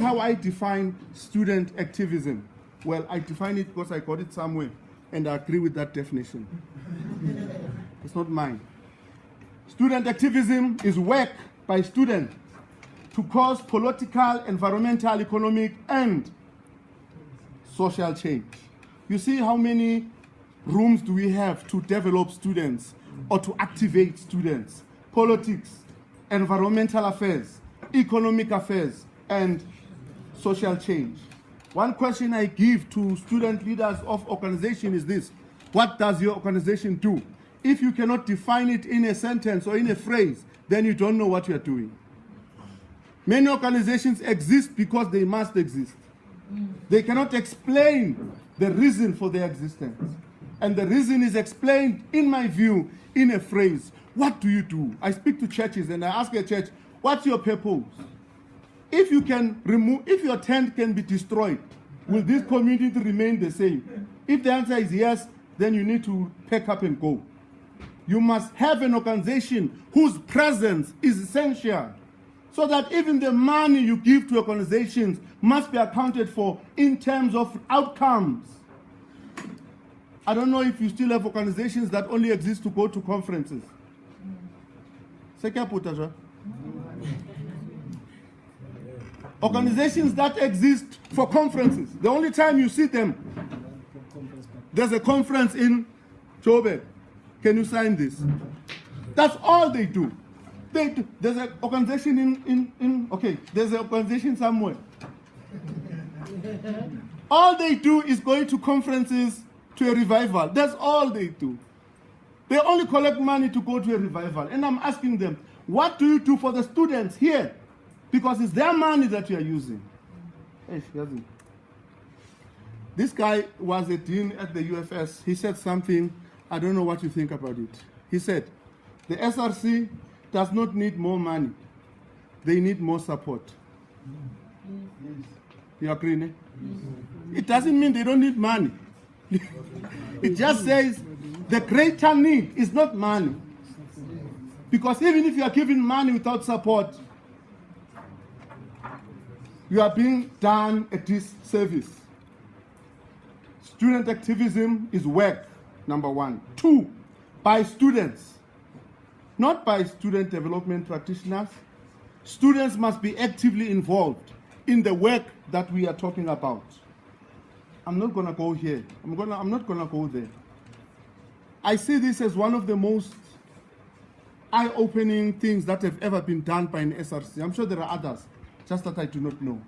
How I define student activism. Well, I define it because I got it somewhere, and I agree with that definition. It's not mine. Student activism is work by students to cause political, environmental, economic, and social change. You see how many rooms do we have to develop students or to activate students? Politics, environmental affairs, economic affairs, and social change. One question I give to student leaders of organization is this: what does your organization do? If you cannot define it in a sentence or in a phrase, then you don't know what you are doing. Many organizations exist because they must exist. They cannot explain the reason for their existence. And the reason is explained, in my view, in a phrase. What do you do? I speak to churches and I ask a church, what's your purpose? If you can remove, if your tent can be destroyed, will this community remain the same? If the answer is yes, then you need to pack up and go. You must have an organization whose presence is essential, so that even the money you give to organizations must be accounted for in terms of outcomes. I don't know if you still have organizations that only exist to go to conferences. Organizations that exist for conferences. The only time you see them, there's a conference in Joburg. Can you sign this? That's all they do. There's an organization there's an organization somewhere. All they do is going to conferences, to a revival. That's all they do. They only collect money to go to a revival. And I'm asking them, what do you do for the students here? Because it's their money that you are using. This guy was a dean at the UFS. He said something, I don't know what you think about it. He said, the SRC does not need more money. They need more support. You agree, ne? It doesn't mean they don't need money. It just says the greater need is not money. Because even if you are giving money without support, you are being done a disservice. Student activism is work, number one. 2, by students, not by student development practitioners. Students must be actively involved in the work that we are talking about. I'm not going to go here. I'm not going to go there. I see this as one of the most eye-opening things that have ever been done by an SRC. I'm sure there are others, just that I do not know.